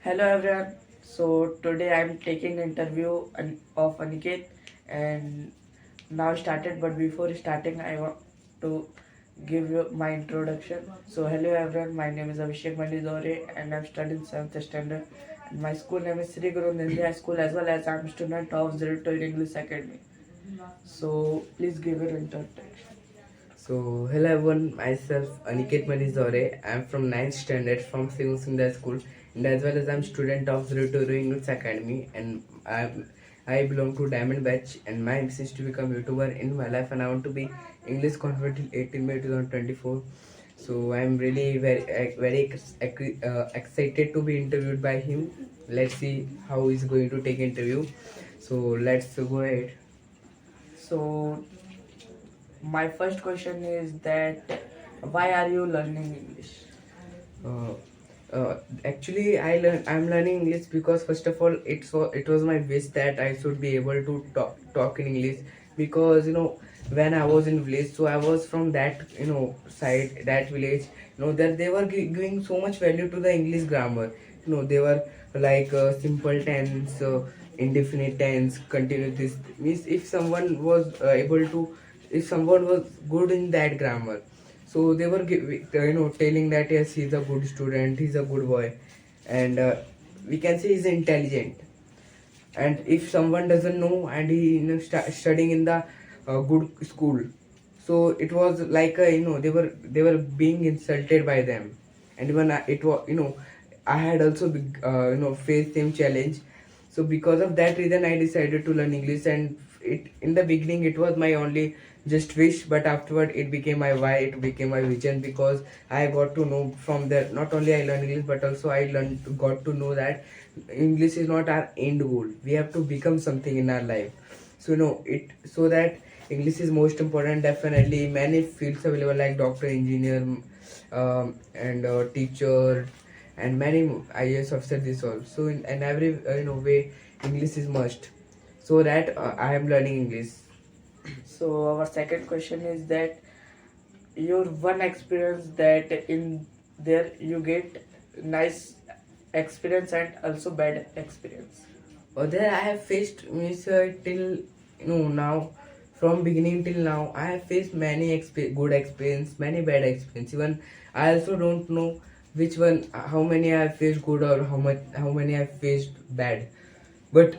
Hello everyone. So today I'm taking interview of Aniket and now started. But before starting, I want to give you my introduction. So hello everyone. My name is Abhishek Dohare and I'm studying 7th standard. And my school name is Sri Guru Nindi High School, as well as I'm student of 02 English Academy. So please give your introduction. So, hello everyone, myself Aniket Manizore. I'm from ninth standard from Singh School, and as well as I'm student of 02 English Academy, and I belong to Diamond Batch, and my ambition is to become YouTuber in my life, and I want to be English convert till 18 May 2024. So, I'm really very excited to be interviewed by him. Let's see how he's going to take interview. So, let's go ahead. So my first question is that why are you learning English? Uh, actually, I'm learning English because first of all, it was my wish that I should be able to talk in English, because when I was in village, so I was from that side, that village, that they were giving so much value to the English grammar. They were like simple tense, indefinite tense, continuous. This means if someone was if someone was good in that grammar, so they were telling that yes, he's a good student, he's a good boy, and we can say he's intelligent. And if someone doesn't know and he studying in the good school, so it was like they were being insulted by them. And even it was I had also faced same challenge. So because of that reason I decided to learn English, and it in the beginning it was my only just wish, but afterward it became my why, it became my vision, because I got to know from there. Not only I learned English, but also I got to know that English is not our end goal. We have to become something in our life. So it so that English is most important. Definitely many fields available like doctor, engineer, and teacher, and many IAS officer, this all. So in every way, English is must. So that I am learning English. So our second question is that your one experience that in there you get nice experience and also bad experience. There I have faced means till now, from beginning till now, I have faced many good experience, many bad experience. Even I also don't know which one, how many I have faced good or how many I have faced bad. But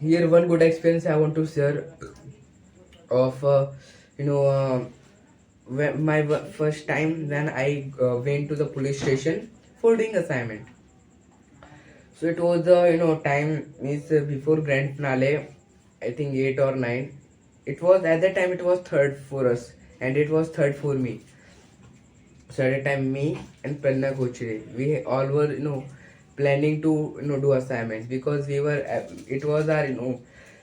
here one good experience I want to share of you know when first time when I went to the police station for doing assignment. So it was the time is before grand finale, I think 8 or 9. It was at that time it was third for us, and it was third for me. So at that time me and Prerna Kochire, we all were planning to do assignments, because we were it was our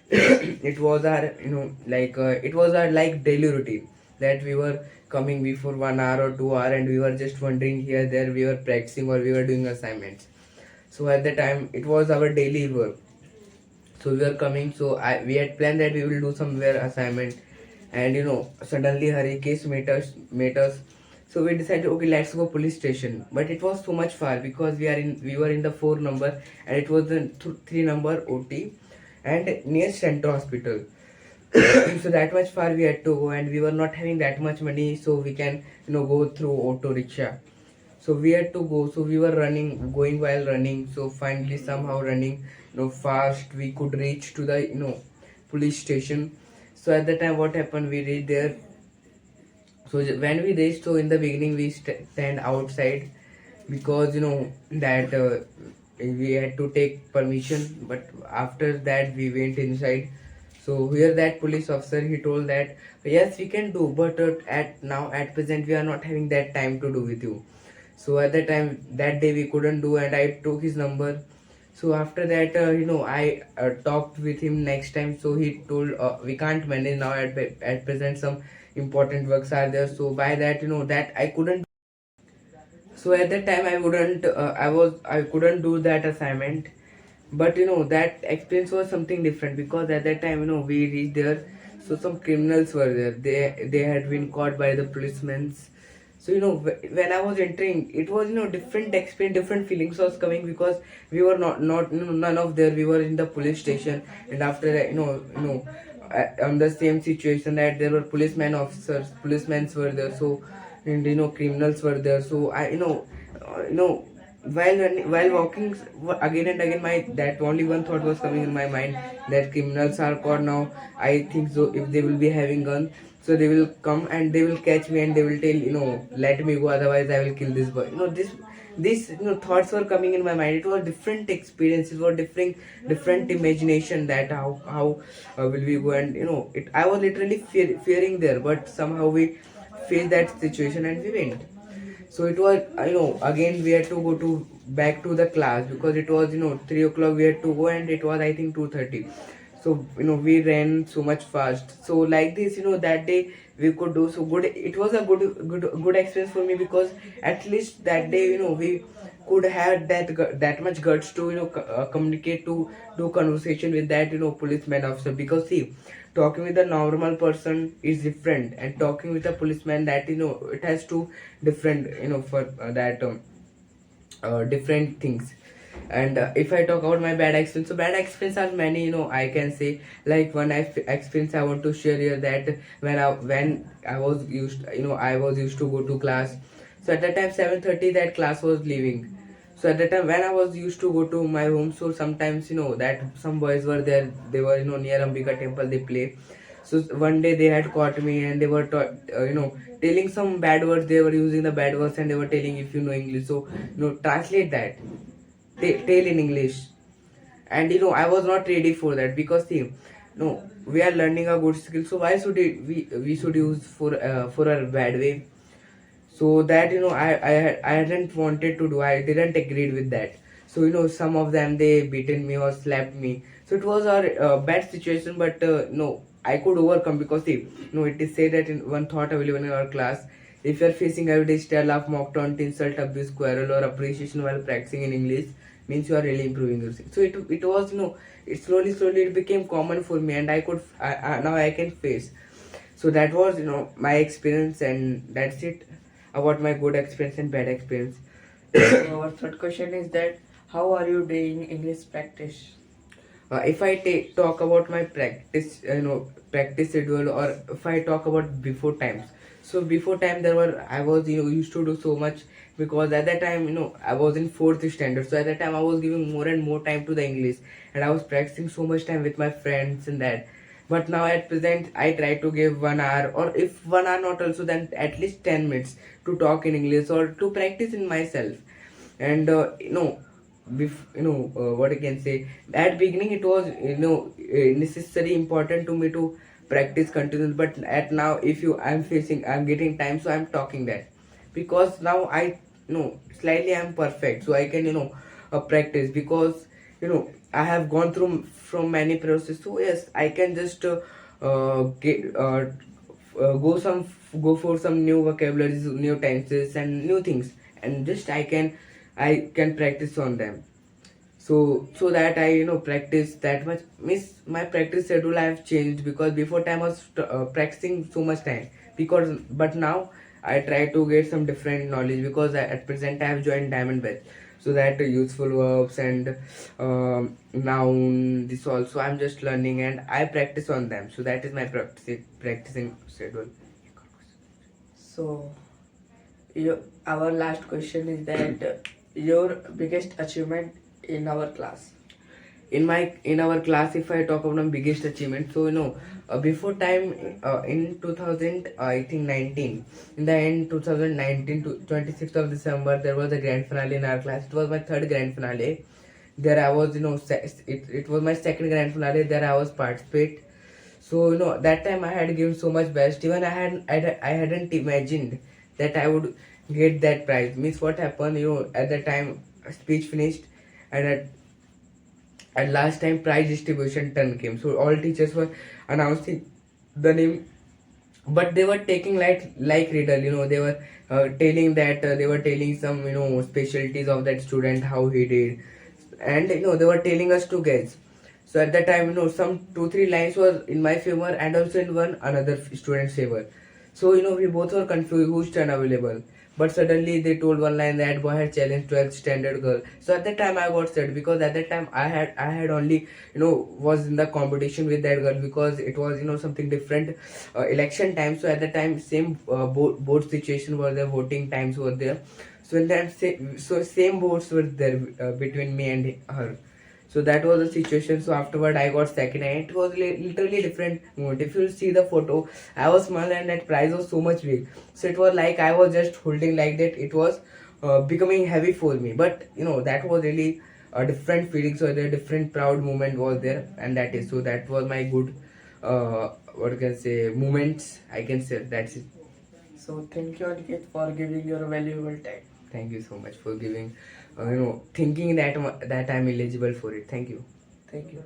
it was our it was our like daily routine, that we were coming before 1 hour or 2 hour, and we were just wondering here there, we were practicing or we were doing assignments. So at the time it was our daily work. So we were coming, so we had planned that we will do somewhere assignment, and suddenly Harikesh met us. So we decided, okay, let's go police station. But it was so much far, because we were in the 4 number, and it was the 3 number OT, and near Center Hospital. So that much far we had to go, and we were not having that much money, so we can go through auto rickshaw. So we had to go, so we were running, going while running. So finally somehow running fast, we could reach to the police station. So at the time what happened, we reached there. So when we reached, so in the beginning we stand outside, because that we had to take permission, but after that we went inside. So here that police officer, he told that yes, we can do, but at present we are not having that time to do with you. So at that time, that day we couldn't do, and I took his number. So after that I talked with him next time. So he told we can't manage now, at present some important works are there. So by that that I couldn't. So at that time I wouldn't I couldn't do that assignment. But that experience was something different, because at that time we reached there. So some criminals were there, they had been caught by the policemen. So when I was entering, it was different experience, different feelings was coming, because we were not none of there. We were in the police station, and after that, on the same situation, that there were policemen officers, policemen were there. So, and criminals were there. So I while walking, again and again, my that only one thought was coming in my mind, that criminals are caught now. I think so, if they will be having gun, so they will come and they will catch me, and they will tell, let me go, otherwise I will kill this boy. These thoughts were coming in my mind. It was different experiences, were different imagination, that how will we go, and I was literally fearing there, but somehow we faced that situation and we went. So it was, again we had to go to back to the class, because it was 3 o'clock we had to go, and it was I think 2:30. So we ran so much fast. So like this, that day we could do so good. It was a good experience for me, because at least that day, we could have that much guts to communicate, to do conversation with that policeman officer. Because see, talking with a normal person is different, and talking with a policeman, that it has two different, for that different things. And if I talk about my bad experience, so bad experience are many, I can say. Like one experience I want to share here, that when I was used, I was used to go to class. So at that time 7:30 that class was leaving. So at that time when I was used to go to my home, so sometimes that some boys were there, they were near Ambika temple, they play. So one day they had caught me, and they were telling some bad words. They were using the bad words, and they were telling, if you know English, so translate that, tell in English. And I was not ready for that, because see, no, we are learning a good skill, so why should we should use for a bad way? So that I hadn't wanted to do. I didn't agree with that. So some of them, they beaten me or slapped me. So it was a bad situation, but no, I could overcome, because see, it is said that in one thought available in our class, if you are facing everyday style of mock taunt, insult, abuse, quarrel, or appreciation while practicing in English, means you are really improving yourself. So it was it slowly it became common for me, and now I can face. So that was my experience, and that's it about my good experience and bad experience. So our third question is that how are you doing English practice? If I talk about my practice, practice schedule, or if I talk about before times, so before time there were, I was used to do so much, because at that time I was in fourth standard. So at that time I was giving more and more time to the English, and I was practicing so much time with my friends and that. But now at present I try to give 1 hour, or if 1 hour not also, then at least 10 minutes to talk in English, or to practice in myself. And what I can say, at beginning it was necessary important to me to practice continuous. But at now, if I'm getting time, so I'm talking that, because now I slightly I'm perfect, so I can practice, because I have gone through from many processes. So yes, I can just get go for some new vocabularies, new tenses, and new things, and just I can practice on them. So that I practice that much. Means my practice schedule I have changed, because before time I was practicing so much time, because but now I try to get some different knowledge, because at present I have joined diamond batch, so that useful verbs and noun, this also I'm just learning, and I practice on them. So that is my practicing schedule. So our last question is that your biggest achievement in our class. In our class, if I talk about my biggest achievement, so before time, in 2000, I think 19, in the end 2019 to 26th of December, there was a grand finale in our class. It was my third grand finale. There I was, it was my second grand finale. There I was participate. So that time I had given so much best. Even I hadn't imagined that I would get that prize. Means what happened, at the time speech finished, and at last time prize distribution turn came. So all teachers were announcing the name, but they were taking like riddle. They were telling that they were telling some specialties of that student, how he did, and they were telling us to guess. So at that time, some 2-3 lines was in my favor, and also in one another student's favor. So we both were confused whose turn available. But suddenly they told one line that boy had challenged 12th standard girl. So at that time I got sad, because at that time I had only was in the competition with that girl, because it was something different, election time. So at the time same board situation was there, voting times were there. So in that same boards were there between me and her. So that was the situation. So afterward I got second, and it was literally different moment. If you see the photo, I was small and that prize was so much big. So it was like I was just holding like that. It was becoming heavy for me, but that was really a different feeling. So the different proud moment was there, and that was my good what can I say moments, I can say. That's it. So thank you, Aniket, for giving your valuable time. Thank you so much for giving thinking that I'm eligible for it. Thank you. Thank you.